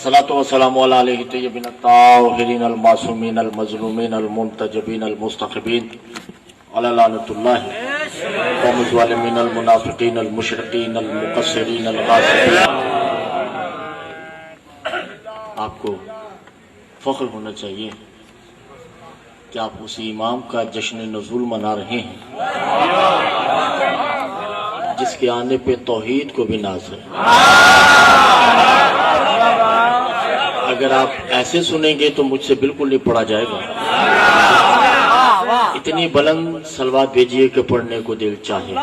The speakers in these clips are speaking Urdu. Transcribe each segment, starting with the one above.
والصلاة والسلام على آله الطيبين الطاهرين المعصومين المظلومين المنتجبين المستخبين على لعنة الله قوم الظالمين المنافقين المشرقين المقصرين الغاصبين. آپ کو فخر ہونا چاہیے کہ آپ اسی امام کا جشن نزول منا رہے ہیں جس کے آنے پہ توحید کو بھی ناز ہے. اگر آپ ایسے سنیں گے تو مجھ سے بالکل نہیں پڑھا جائے گا. اتنی بلند صلوات بھیجیے کہ پڑھنے کو دل چاہے.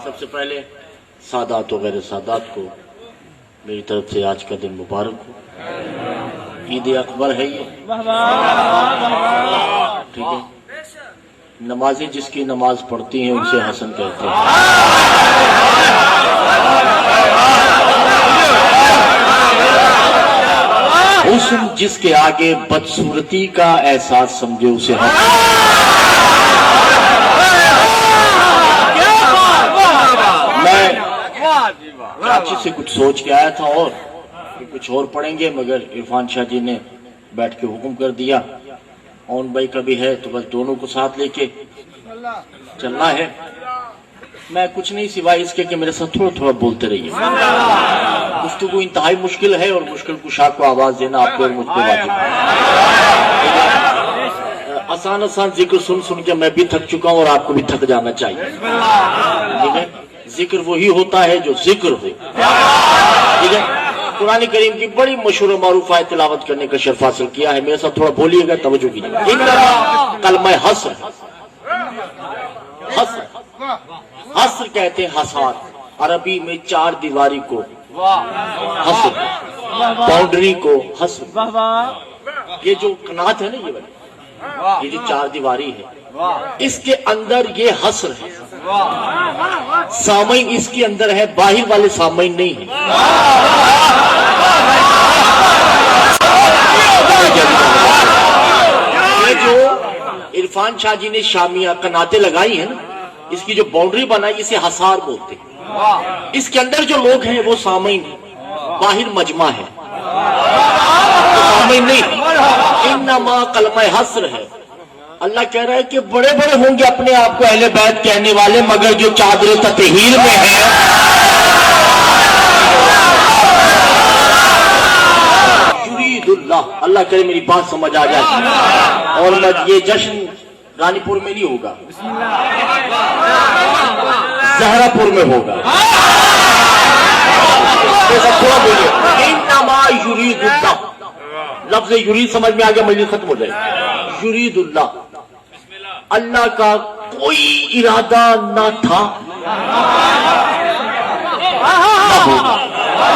سب سے پہلے سادات و غیر سادات کو میری طرف سے آج کا دن مبارک ہو. عید اکبر ہے یہ, ٹھیک ہے. نمازی جس کی نماز پڑھتی ہیں ان سے حسن کہتے ہیں. حسن جس کے آگے بدصورتی کا احساس سمجھے اسے حسن. میں کراچی سے کچھ سوچ کے آیا تھا اور کچھ اور پڑھیں گے, مگر عرفان شاہ جی نے بیٹھ کے حکم کر دیا اون بھائی کا بھی ہے تو بس دونوں کو ساتھ لے کے چلنا ہے. میں کچھ نہیں سوائے اس کے کہ میرے ساتھ تھوڑا تھوڑا بولتے رہیے. گفتگو انتہائی مشکل ہے اور مشکل کشا کو آواز دینا آپ کو اور مجھ کو واجب ہے. آسان آسان ذکر سن سن کے میں بھی تھک چکا ہوں اور آپ کو بھی تھک جانا چاہیے. ٹھیک ہے, ذکر وہی ہوتا ہے جو ذکر ہو. ٹھیک ہے, قرآن کریم کی بڑی مشہور و معروف آیت تلاوت کرنے کا شرف حاصل کیا ہے. میرے ساتھ تھوڑا بولیے گا, توجہ کیجیے. کلمہ حسر, حسر حسر کہتے ہیں حسار. عربی میں چار دیواری کو حسر, باؤنڈری کو حسر. یہ جو کنات ہے نا, یہ جو چار دیواری ہے اس کے اندر یہ حسر ہے. سامعین اس کے اندر ہے, باہر والے سامعین نہیں ہے. یہ جو عرفان شاہ جی نے شامیہ کناتیں لگائی ہیں نا, اس کی جو باؤنڈری بنائی اسے حسار بولتے ہیں. اس کے اندر جو لوگ ہیں وہ سامعین ہیں, باہر مجمع ہے, سامعین نہیں. انما کلمہ حسر ہے. اللہ کہہ رہا ہے کہ بڑے بڑے ہوں گے اپنے آپ کو اہل بیت کہنے والے, مگر جو چادر تطہیر میں ہے یرید اللہ. اللہ کرے میری بات سمجھ آ جائے. اور یہ جشن رانی پور میں نہیں ہوگا, زہرا پور میں ہوگا. تھوڑا بولیے. انما یرید اللہ, لفظ یرید سمجھ میں آ گیا, مجلس ختم ہو جائے. یرید اللہ, اللہ کا کوئی ارادہ نہ تھا,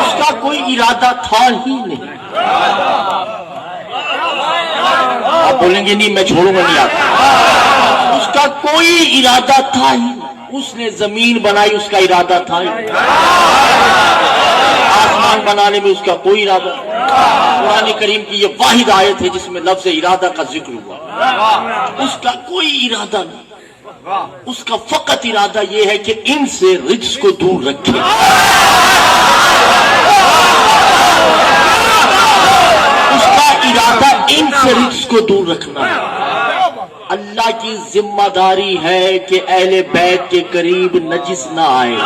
اس کا کوئی ارادہ تھا ہی نہیں. آپ بولیں گے نہیں میں چھوڑوں گا, نہیں آتا. اس کا کوئی ارادہ تھا ہی نہیں. اس نے زمین بنائی, اس کا ارادہ تھا ہی نہیں. آسمان بنانے میں اس کا کوئی ارادہ. قرآن کریم کی یہ واحد آیت ہے جس میں لفظ ارادہ کا ذکر ہوا. اس کا کوئی ارادہ نہیں. اس کا فقط ارادہ یہ ہے کہ ان سے رجس کو دور رکھے. اس کا ارادہ ان سے رجس کو دور رکھنا ہے. اللہ کی ذمہ داری ہے کہ اہل بیت کے قریب نجس نہ آئے.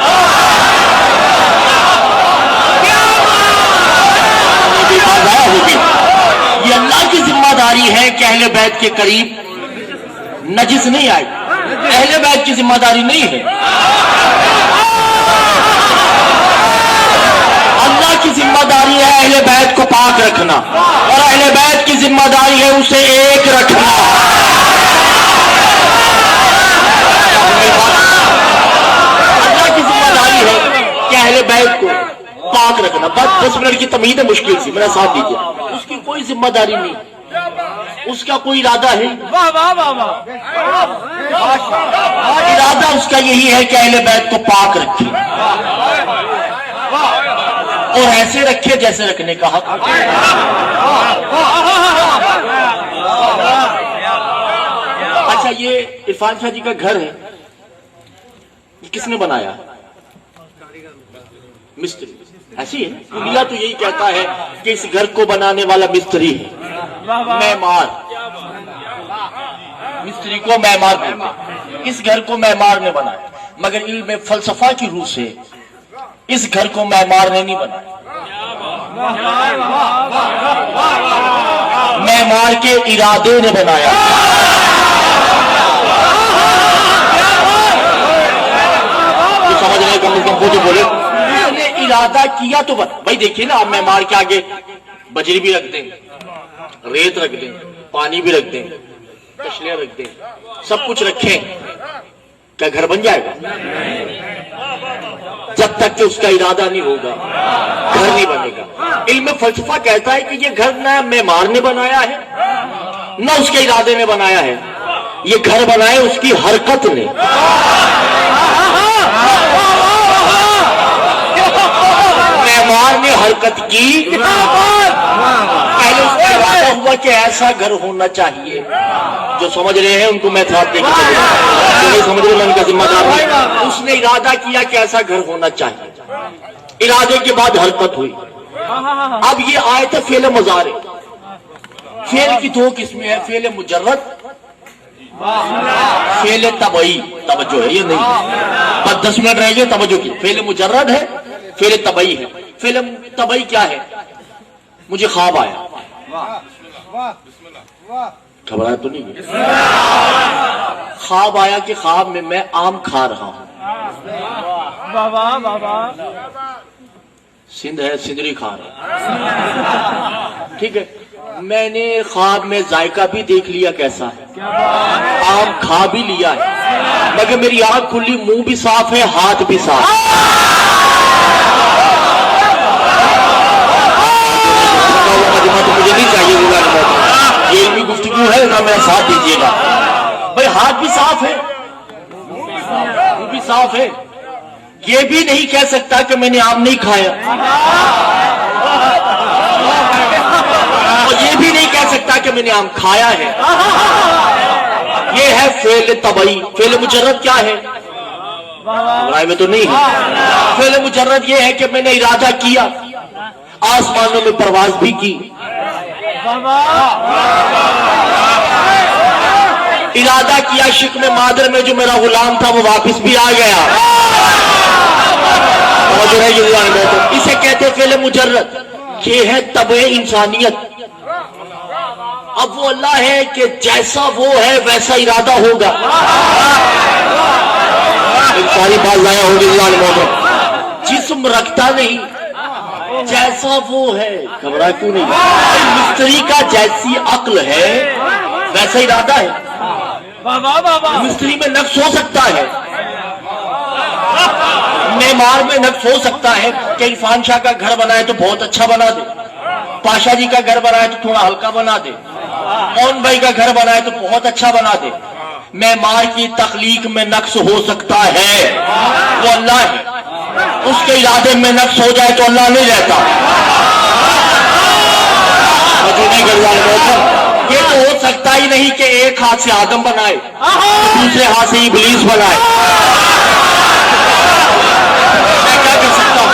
یہ اللہ کی ذمہ داری ہے کہ اہل بیت کے قریب نجس نہیں آئے. اہل بیت کی ذمہ داری نہیں ہے. اللہ کی ذمہ داری ہے اہل بیت کو پاک رکھنا, اور اہل بیت کی ذمہ داری ہے اسے ایک رکھنا. اللہ کی ذمہ داری ہے کہ اہل بیت کو پاک رکھنا. بس 10 منٹ کی تمہید ہے, مشکل سی, میرا ساتھ دیجیے. اس کی کوئی ذمہ داری نہیں, اس کا کوئی ارادہ ہے. ارادہ اس کا یہی ہے کہ اہل بیت کو پاک رکھے, اور ایسے رکھے جیسے رکھنے کا حق. اچھا, یہ عرفان شاہ جی کا گھر ہے. یہ کس نے بنایا؟ مستری. ایسی ہے دنیا تو یہی کہتا ہے کہ اس گھر کو بنانے والا مستری ہے. معمار، مستری کو معمار کہتے ہیں. اس گھر کو معمار نے بنایا، مگر علم فلسفہ کی روح سے اس گھر کو معمار نے نہیں بنایا. معمار کے ارادے نے بنایا. سمجھ رہے کم کم جو بولے نے ارادہ کیا تو بھائی دیکھیے نا، آپ معمار کے آگے بجری بھی رکھ دیں، ریت رکھ دیں، پانی بھی رکھ دیں، کشلیاں رکھ دیں، سب کچھ رکھیں، کیا گھر بن جائے گا؟ جب تک کہ اس کا ارادہ نہیں ہوگا گھر نہیں بنے گا. علم فلسفہ کہتا ہے کہ یہ گھر نہ معمار نے بنایا ہے نہ اس کے ارادے نے بنایا ہے، یہ گھر بنایا اس کی حرکت نے. معمار نے حرکت کی، پہلے اس کا ارادہ ہوا کہ ایسا گھر ہونا چاہیے. جو سمجھ رہے ہیں ان کو میں ساتھ دے کے چلوں، جو نہیں سمجھ رہے میں ان کا ذمہ دار نہیں. اس نے ارادہ کیا کہ ایسا گھر ہونا چاہیے، ارادے کے بعد حرکت ہوئی. اب یہ آیت ہے فعل مضارع. فعل کی دو قسمیں ہیں، فعل مجرد، فعل طبعی. توجہ ہے یہ نہیں بس 10 منٹ رہ گئے توجہ کی. فعل مجرد ہے، فعل طبعی ہے. فعل طبعی کیا ہے؟ مجھے خواب آیا، گھبرایا تو نہیں؟ خواب آیا کہ خواب میں میں آم کھا رہا ہوں. سندھ ہے، سندری کھا رہا ہوں، ٹھیک ہے. میں نے خواب میں ذائقہ بھی دیکھ لیا کیسا ہے، آم کھا بھی لیا ہے، مگر میری آنکھ کھلی، منہ بھی صاف ہے، ہاتھ بھی صاف ہے. مجھے نہیں چاہیے یہ علمی گفتگو ہے نا، میرا ساتھ دیجیے گا. بھائی ہاتھ بھی صاف ہے، منہ بھی صاف ہے، یہ بھی نہیں کہہ سکتا کہ میں نے آم نہیں کھایا، اور یہ بھی نہیں کہہ سکتا کہ میں نے آم کھایا ہے. یہ ہے فعل طبعی. فعل مجرد کیا ہے؟ رائے میں تو نہیں ہے. فعل مجرد یہ ہے کہ میں نے ارادہ کیا، آسمانوں میں پرواز بھی کی، ارادہ کیا شکم مادر میں جو میرا غلام تھا وہ واپس بھی آ گیا. اسے کہتے ہیں فعل مجرد. یہ ہے طبع انسانیت. اب وہ اللہ ہے کہ جیسا وہ ہے ویسا ارادہ ہوگا. ساری بات ضائع ہوگی. جسم رکھتا نہیں، جیسا وہ ہے. گھبرا کیوں نہیں؟ مستری کا جیسی عقل ہے ویسا ارادہ ہے. مستری میں نقص ہو سکتا ہے، معمار میں نقص ہو سکتا ہے کہ عرفان شاہ کا گھر بنائے تو بہت اچھا بنا دے، پاشا جی کا گھر بنائے تو تھوڑا ہلکا بنا دے، مون بھائی کا گھر بنائے تو بہت اچھا بنا دے. معمار کی تخلیق میں نقص ہو سکتا ہے، وہ اللہ ہے. اس کے ارادے میں نقص ہو جائے تو اللہ نہیں رہتا. یہ تو ہو سکتا ہی نہیں کہ ایک ہاتھ سے آدم بنائے، دوسرے ہاتھ سے ابلیس بنائے. میں کیا کر سکتا ہوں؟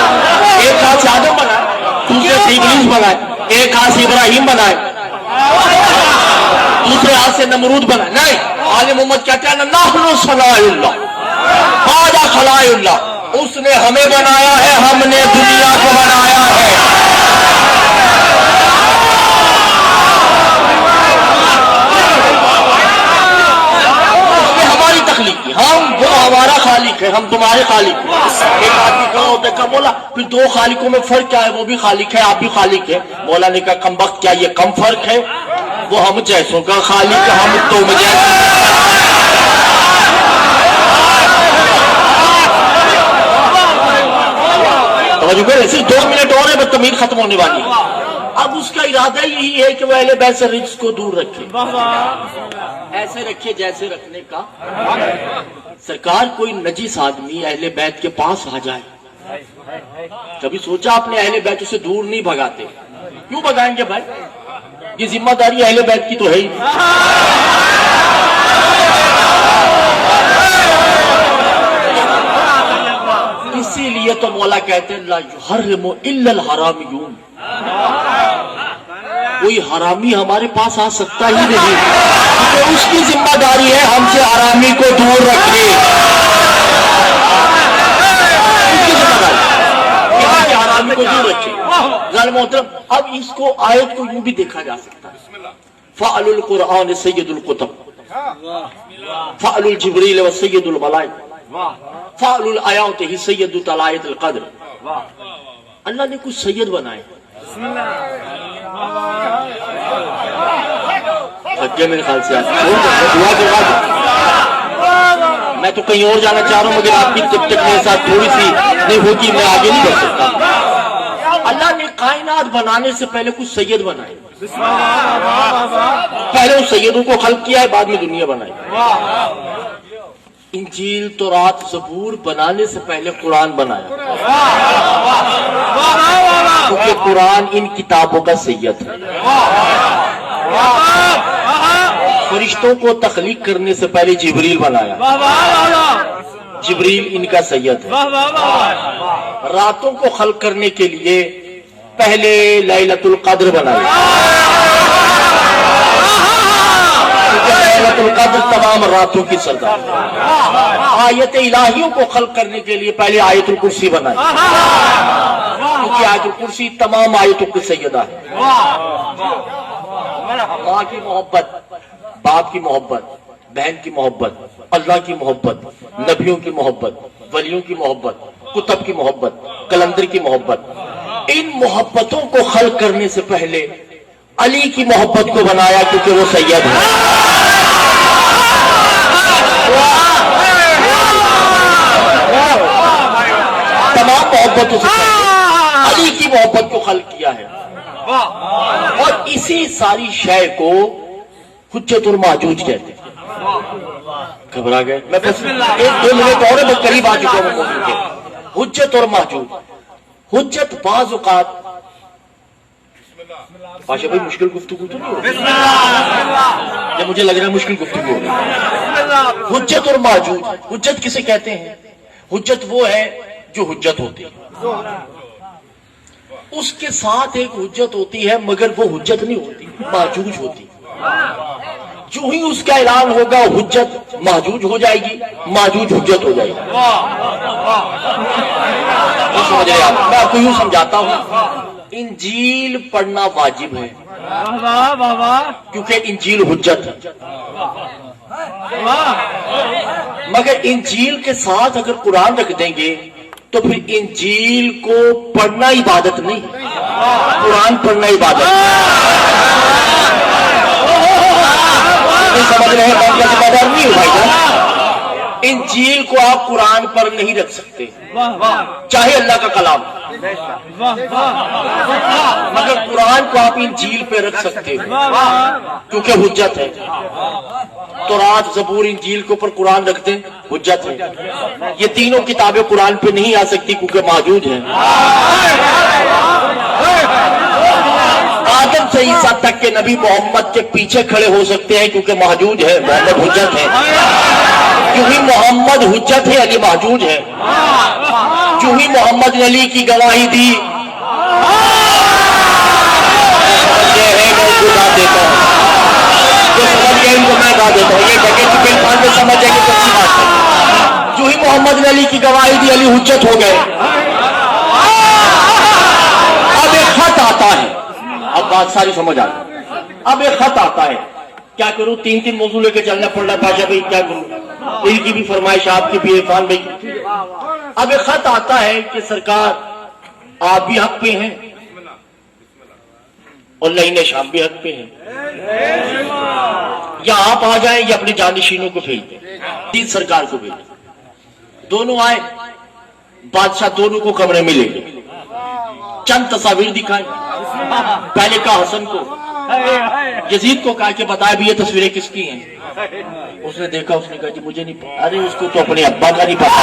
ایک ہاتھ سے آدم بنائے، دوسرے سے ابلیس بنائے، ایک ہاتھ سے ابراہیم بنائے، دوسرے ہاتھ سے نمرود بنائے. نہیں، عالم محمد کہتے ہیں نحن صلاح اللہ بعد خلاء اللہ. اس نے ہمیں بنایا ہے، ہم نے دنیا کو بنایا ہے. وہ ہمارا خالق ہے، ہم تمہارے خالق ہیں. ایک آدمی کہا ہوتا ہے کیا بولا؟ پھر دو خالقوں میں فرق کیا ہے؟ وہ بھی خالق ہے، آپ بھی خالق ہے. مولا نے کہا کم وقت، کیا یہ کم فرق ہے؟ وہ ہم جیسوں کا خالق ہے، ہم تم جیسوں. صرف 2 منٹ اور ہے، بدتمیز ختم ہونے والی ہے. اب اس کا ارادہ یہی ہے کہ وہ اہل بیت سے رجس کو دور رکھے، ایسے رکھے جیسے رکھنے کا. سرکار کوئی نجس آدمی اہل بیت کے پاس آ جائے، کبھی سوچا اپنے اہل بیت اسے دور نہیں بھگاتے؟ کیوں بھگائیں گے بھائی؟ یہ ذمہ داری اہل بیت کی تو ہے ہی. کہتے ہیں لا یحرم الا الحرامیون، کوئی حرامی ہمارے پاس آ سکتا ہی نہیں، کیونکہ اس کی ذمہ داری ہے ہم سے حرامی کو دور رکھے، اس کی ذمہ داری کہ ہم سے حرامی کو دور رکھے۔ غیر محترم، اب اس کو آیت کو یوں بھی دیکھا جا سکتا ہے، فعل القرآن سید القطب، فعل الجبریل و سید الملائک، فعل الآیات ہی سید طلائع القدر۔ اللہ نے کچھ سید بنائے، میرے خیال سے دعا کے بعد میں تو کہیں اور جانا چاہ رہا ہوں، مگر آپ کی جب تک میرے ساتھ تھوڑی سی نہیں ہوگی میں آگے نہیں بڑھ سکتا۔ اللہ نے کائنات بنانے سے پہلے کچھ سید بنائے، پہلے ان سیدوں کو خلق کیا ہے، بعد میں دنیا بنائی۔ انجیل، تورات، زبور بنانے سے پہلے قرآن بنایا، کیونکہ قرآن ان کتابوں کا سید ہے۔ فرشتوں کو تخلیق کرنے سے پہلے جبریل بنایا، جبریل ان کا سید ہے۔ راتوں کو خلق کرنے کے لیے پہلے لیلۃ القدر بنایا، لیلۃ القدر تمام راتوں کی سردار۔ آیت الہیوں کو خلق کرنے کے لیے پہلے آیت الکرسی بنائی، کیونکہ آیت الکرسی تمام آیتوں کی سیدہ ہے۔ ماں کی محبت، باپ کی محبت، بہن کی محبت، اللہ کی محبت، نبیوں کی محبت، ولیوں کی محبت، کتب کی محبت، کلندر کی محبت، ان محبتوں کو خلق کرنے سے پہلے علی کی محبت کو بنایا، کیونکہ وہ سید ہے۔ تمام محبتوں سے پہلے علی کی محبت کو خلق کیا ہے، اور اسی ساری شے کو حجت الماجوج کہتے ہیں۔ گھبرا گئے؟ میں بس ایک دو منٹ اور میں قریب آ چکا ہوں موضوع کے۔ حجت اور ماجوج، حجت بعض اوقات پاشا بھائی مشکل گفتگو تو نہیں ہوگی، یہ مجھے لگ رہا ہے مشکل گفتگو ہوگی۔ حجت اور ماجوج، حجت کسے کہتے ہیں؟ حجت وہ ہے جو حجت ہوتی ہے، اس کے ساتھ ایک حجت ہوتی ہے مگر وہ حجت نہیں ہوتی، ماجوج ہوتی۔ جو ہی اس کا اعلان ہوگا حجت ماجوج ہو جائے گی، ماجوج حجت ہو جائے گی۔ سمجھ رہے آپ؟ میں آپ کو یوں سمجھاتا ہوں، انجیل پڑھنا واجب ہے کیونکہ انجیل حجت ہے، مگر انجیل کے ساتھ اگر قرآن رکھ دیں گے تو پھر انجیل کو پڑھنا عبادت نہیں، قرآن پڑھنا عبادت نہیں۔ سمجھ رہے ہیں؟ بات کا ذمہ دار نہیں ہو بھائی جان۔ انجیل کو آپ قرآن پر نہیں رکھ سکتے، چاہے اللہ کا کلام، مگر قرآن کو آپ انجیل پہ رکھ سکتے ہیں کیونکہ حجت ہے۔ تورات، زبور، انجیل کے اوپر قرآن رکھ دیں، حجت ہے۔ یہ تینوں کتابیں قرآن پہ نہیں آ سکتی کیونکہ موجود ہیں۔ آدم سے عیسیٰ تک کے نبی محمد کے پیچھے کھڑے ہو سکتے ہیں کیونکہ موجود ہے، محمد حجت ہے۔ جو ہی محمد حجت ہے، علی موجود ہے۔ جو ہی محمد نے علی کی گواہی دی، سمجھ جائے گی سچی بات ہے۔ جو ہی محمد نے علی کی گواہی دی، علی حجت ہو گئے۔ اب ایک خط آتا ہے، اب بات ساری سمجھ آ گئی۔ اب ایک خط آتا ہے، کیا کروں؟ تین تین موضوع لے کے چلنا پڑ رہا ہے بادشاہ بھائی، کیا کروں؟ ان کی بھی فرمائش، آپ کی بھی، عرفان بھائی۔ اب ایک خط آتا ہے کہ سرکار آپ بھی حق پہ ہیں اور لعین شام بھی حق پہ ہیں، یا آپ آ جائیں یا اپنے جانشینوں کو بھیج دیں، تین سرکار کو بھیج دیں۔ دونوں آئے، بادشاہ دونوں کو کمرے میں لے گئے، چند تصاویر دکھائے۔ پہلے کہا حسن کو، یزید کو کہا کہ بتائے بھی یہ تصویریں کس کی ہیں؟ اس نے دیکھا، اس نے کہا جی مجھے نہیں پتا۔ ارے اس کو تو اپنے ابا کا نہیں پتا۔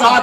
7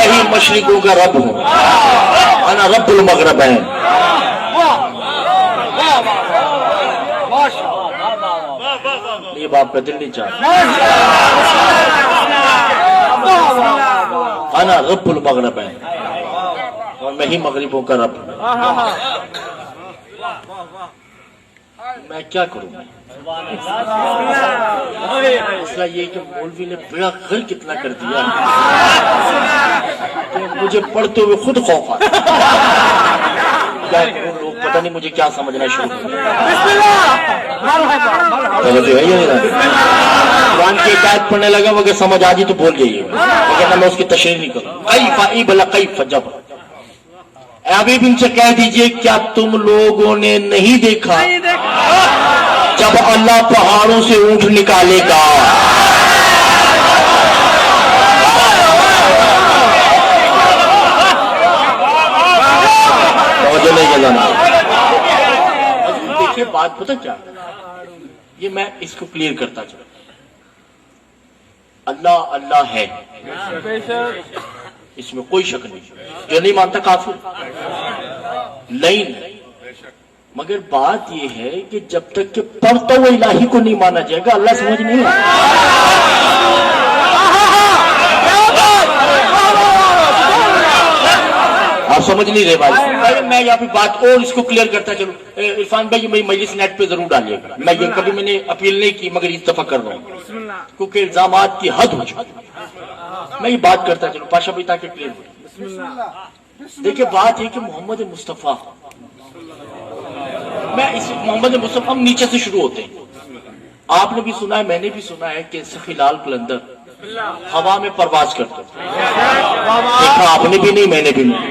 میں ہی مشرقوں کا رب ہوں، انا رب المغربین۔ یہ باپ کا دل نہیں چاہتا، انا رب المغربین، اور میں ہی مغربوں کا رب ہوں۔ میں کیا کروں؟ مسئلہ یہ کہ مولوی نے بڑا غر کتنا کر دیا کہ مجھے پڑھتے ہوئے خود خوف آتا، لوگ پتہ نہیں مجھے کیا سمجھنا شروع کر قرآن کی ایک آیت پڑھنے لگا، وہ اگر سمجھ آ جی تو بول جائیے، لیکن میں اس کی تشریح نہیں کروں۔ کیف ای بلا کیف جب، حبیب ان سے کہہ دیجئے کیا تم لوگوں نے نہیں دیکھا جب اللہ پہاڑوں سے اونٹ نکالے گا؟ دیکھیے بات پتہ کیا، یہ میں اس کو کلیئر کرتا چاہتا، اللہ اللہ ہے، اس میں کوئی شک نہیں، جو نہیں مانتا کافر نہیں۔ مگر بات یہ ہے کہ جب تک کہ پڑھتا ہوا الہی کو نہیں مانا جائے گا اللہ سمجھ نہیں آئے۔ آپ سمجھ نہیں رہے بھائی، میں یہاں پہ بات اور اس کو کلیئر کرتا چلوں۔ عرفان بھائی میری مجلس نیٹ پہ ضرور ڈالیے گا، میں یہ کبھی میں نے اپیل نہیں کی مگر اتفاق کر رہا ہوں کیونکہ الزامات کی حد ہو چکی، میں یہ بات کرتا چلوں پاشا بھائی تاکہ کلیئر ہو۔ دیکھیں بات یہ کہ محمد مصطفیٰ، میں اس محمد مصطفیٰ ہم نیچے سے شروع ہوتے ہیں۔ آپ نے بھی سنا ہے، میں نے بھی سنا ہے کہ سخی لال قلندر ہوا میں پرواز کرتے تھے، دیکھا آپ نے بھی نہیں میں نے بھی نہیں،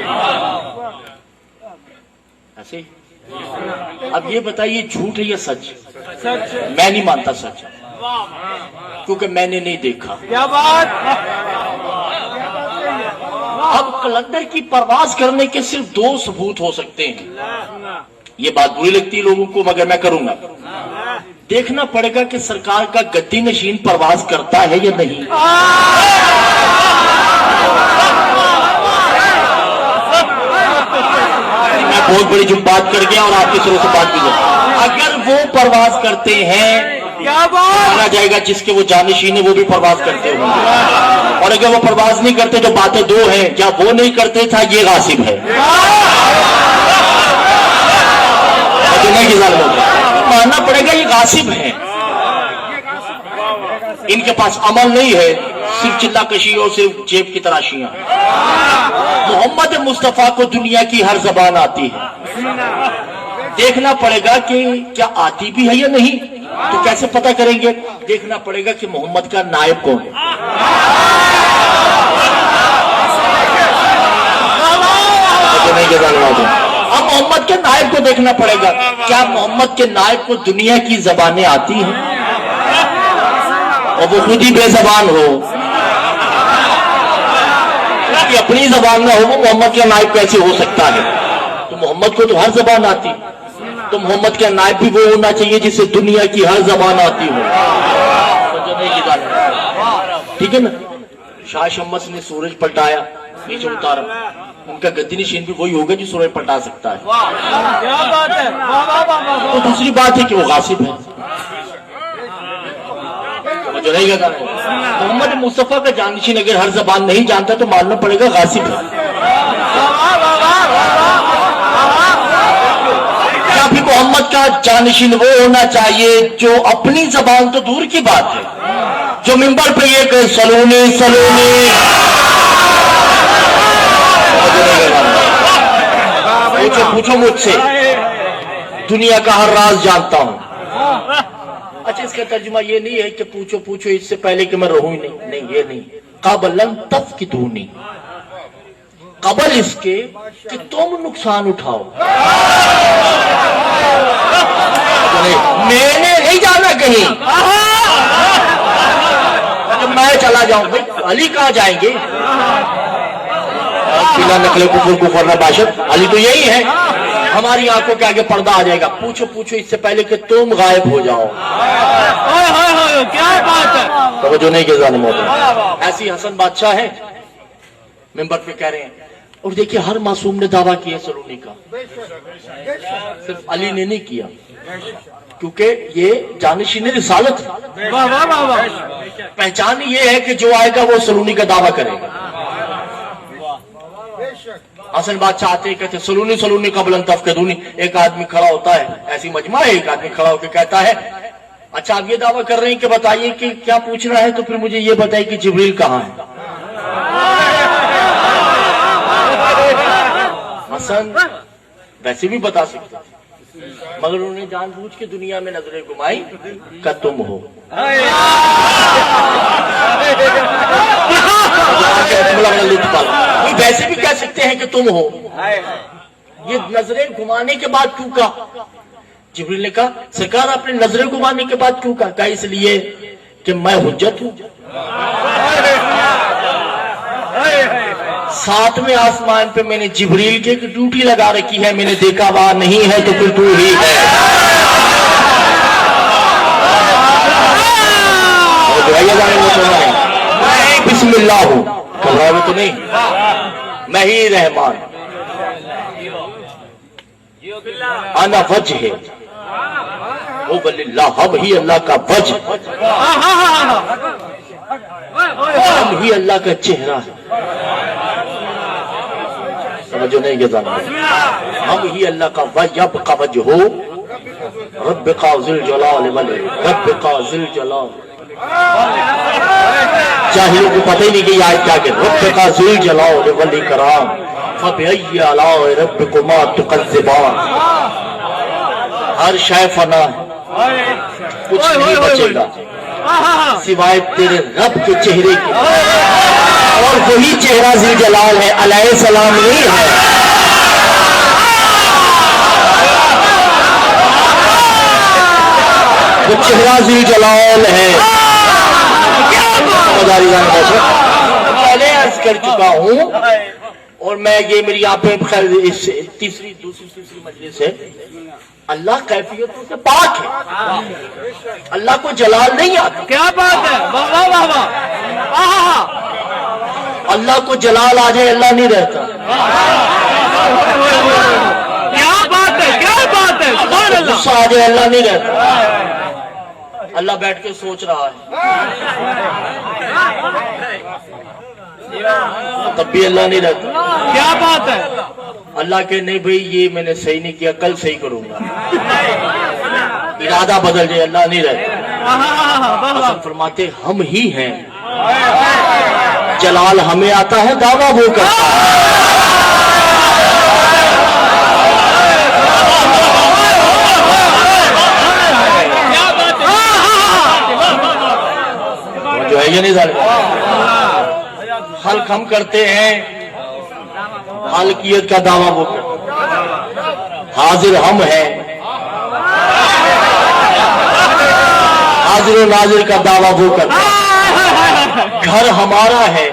ایسے اب یہ بتائیے جھوٹ ہے یا سچ؟ میں نہیں مانتا سچ، کیونکہ میں نے نہیں دیکھا۔ اب قلندر کی پرواز کرنے کے صرف دو ثبوت ہو سکتے ہیں، یہ بات بری لگتی ہے لوگوں کو مگر میں کروں گا۔ دیکھنا پڑے گا کہ سرکار کا گدی نشین پرواز کرتا ہے یا نہیں۔ میں بہت بڑی جو بات کر گیا اور آپ کے سروں سے بات کی جائے، اگر وہ پرواز کرتے ہیں مانا جائے گا جس کے وہ جانشین ہیں وہ بھی پرواز کرتے ہوں گے، اور اگر وہ پرواز نہیں کرتے تو باتیں دو ہیں، کیا وہ نہیں کرتے تھا یہ غاصب ہے، ماننا پڑے گا یہ غاصب ہیں، ان کے پاس عمل نہیں ہے، صرف چلا کشی اور صرف جیب کی تراشیاں۔ محمد مصطفیٰ کو دنیا کی ہر زبان آتی ہے، دیکھنا پڑے گا کہ کیا آتی بھی ہے یا نہیں، تو کیسے پتہ کریں گے؟ دیکھنا پڑے گا کہ محمد کا نائب کون ہے۔ اب محمد کے نائب کو دیکھنا پڑے گا، کیا محمد کے نائب کو دنیا کی زبانیں آتی ہیں اور وہ خود ہی بے زبان ہو، اس کی اپنی زبان نہ ہو، وہ محمد کا نائب کیسے ہو سکتا ہے؟ تو محمد کو تو ہر زبان آتی، تو محمد کا نائب بھی وہ ہونا چاہیے جسے دنیا کی ہر زبان آتی ہو۔ ٹھیک ہے نا؟ شاہ شمس نے سورج پلٹایا، نیچے اتارا، ان کا گدی نشین بھی وہی ہوگا جو سورج پلٹا سکتا ہے۔ تو دوسری بات ہے کہ وہ غاصب ہے، جو نہیں کہتا محمد مصطفیٰ کا جانشین اگر ہر زبان نہیں جانتا تو ماننا پڑے گا غاصب ہے۔ کیا بھی محمد کا جانشین وہ ہونا چاہیے جو اپنی زبان تو دور کی بات ہے، جو منبر پہ یہ کہ سلونی سلونی، پوچھو مجھ سے، دنیا کا ہر راز جانتا ہوں۔ اچھا اس کا ترجمہ یہ نہیں ہے کہ پوچھو اس سے پہلے کہ میں رہوں ہی نہیں، یہ نہیں، قبل تفقدونی، قبل اس کے کہ تم نقصان اٹھاؤ، میں نے نہیں جانا کہیں، میں چلا جاؤں بھائی علی کہاں جائیں گے؟ بلا نقل کفر کو کرنا باشد، علی تو یہی ہے، ہماری آنکھوں کے آگے پردہ آ جائے گا۔ پوچھو اس سے پہلے کہ تم غائب ہو جاؤ۔ کیا بات ہے، توجہ نہیں کہ ظالم ہوتا۔ ایسی حسن بادشاہ ہے، ممبر پہ کہہ رہے ہیں. اور دیکھیے ہر معصوم نے دعویٰ کیا سلونی کا, صرف علی نے نہیں کیا, کیونکہ یہ جانشین رسالت ہے. پہچان یہ ہے کہ جو آئے گا وہ سلونی کا دعویٰ کرے گا. حسن بات چاہتے کہتے سلونی سلونی قبل ان تفقدونی. ایک آدمی کھڑا ہوتا ہے, ایسی مجمع ہے, ایک آدمی کھڑا ہو کے کہتا ہے اچھا آپ یہ دعویٰ کر رہے ہیں کہ بتائیے کہ کیا پوچھنا ہے, تو پھر مجھے یہ بتائیے کہ جبریل کہاں ہے. حسن ویسے بھی بتا سکتے مگر انہوں نے جان بوجھ کے دنیا میں نظریں گھمائی کہ تم ہو. ویسے بھی کہہ سکتے ہیں کہ تم ہو, یہ نظریں گھمانے کے بعد کیوں کہا؟ جبریل نے کہا سرکار آپ نے نظریں گھمانے کے بعد کیوں کہا؟ اس لیے کہ میں حجت ہوں. ساتویں آسمان پہ میں نے جبریل کی ایک ڈیوٹی لگا رکھی ہے, میں نے دیکھا وہاں نہیں ہے تو پھر تو ہی ہے. میں بسم اللہ ہوں, گھبراؤ تو نہیں, میں ہی رحمان, انا وجہ ہے وہ اللہ, ہم ہی اللہ کا وجہ, ہم ہی اللہ کا چہرہ ہے. سمجھو نہیں گزا, ہم ہی اللہ کا وجہ کا وجہ ہو رب کا ذل جلال والے, رب کا ذل جلال. جاہلوں کو پتہ ہی نہیں کہ یہ آیت کیا کہ رب کا ذل جلال والاکرام فبأي آلاء ربكما تكذبان. ہر شے فنا ہے, کچھ نہیں بچے گا سوائے تیرے رب کے چہرے کے, اور وہی چہرہ ذی جلال ہے, علیہ السلام نہیں ہے. وہ چہرہ ذی جلال ہے. پہلے عرض کر چکا ہوں, اور میں یہ میری آپ تیسری مجلس ہے, اللہ کیفیتوں سے پاک ہے, اللہ کو جلال نہیں آتا. کیا بات ہے, واہ واہ واہ, اللہ کو جلال آ جائے اللہ نہیں رہتا. کیا بات ہے, کیا بات ہے, سبحان اللہ. غصہ آ جائے اللہ نہیں رہتا. اللہ بیٹھ کے سوچ رہا ہے تب بھی اللہ نہیں رہتا. کیا بات ہے, اللہ کہ نہیں بھئی یہ میں نے صحیح نہیں کیا, کل صحیح کروں گا. ارادہ بدل جائے اللہ نہیں رہتا. حسن فرماتے ہم ہی ہیں, جلال ہمیں آتا ہے, دعویٰ وہ کرتا ہے. جو ہے یہ نہیں حلق ہم کرتے ہیں, خالقیت کا دعویٰ وہ کرتے ہیں. حاضر ہم ہیں, حاضر و ناظر کا دعویٰ وہ کرتے ہیں. گھر ہمارا ہے,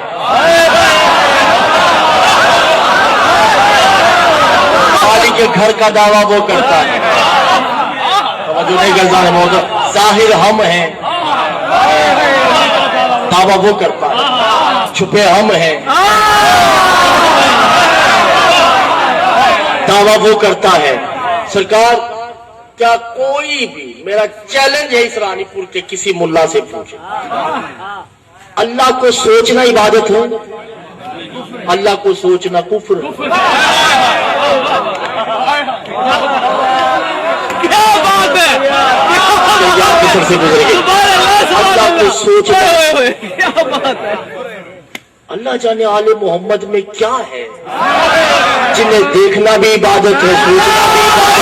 خالق کے گھر کا دعویٰ وہ کرتا ہے. توجہ نہیں کرتا ہے موضوع. ظاہر ہم ہیں, دعویٰ وہ کرتا ہے. چھپے ہم ہیں, دعویٰ وہ کرتا ہے. سرکار کیا کوئی بھی, میرا چیلنج ہے اس رانی پور کے کسی ملا سے پوچھے, اللہ کو سوچنا عبادت ہے, اللہ کو سوچنا کفر ہے. کیا بات ہے, سے گزرے گی. اللہ کو سوچنا, کیا بات ہے. اللہ جانے آل محمد میں کیا ہے, جنہیں دیکھنا بھی عبادت ہے, سوچنا بھی عبادت ہے.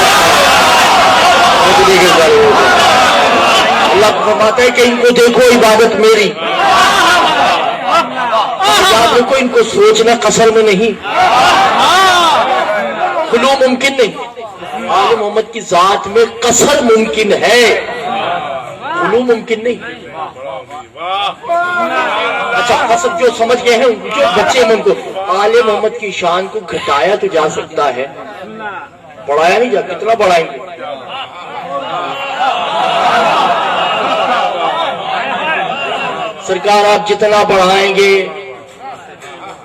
اللہ کو فرماتا ہے کہ ان کو دیکھو عبادت میری, یاد رکھو ان کو سوچنا قصر میں نہیں, خلو ممکن نہیں. آل محمد کی ذات میں قصر ممکن ہے, خلو ممکن نہیں. اچھا قصر جو سمجھ گئے ہیں جو بچے ہیں ان کو, آل محمد کی شان کو گھٹایا تو جا سکتا ہے, بڑھایا نہیں جا. کتنا بڑھائیں گے؟ سرکار آپ جتنا بڑھائیں گے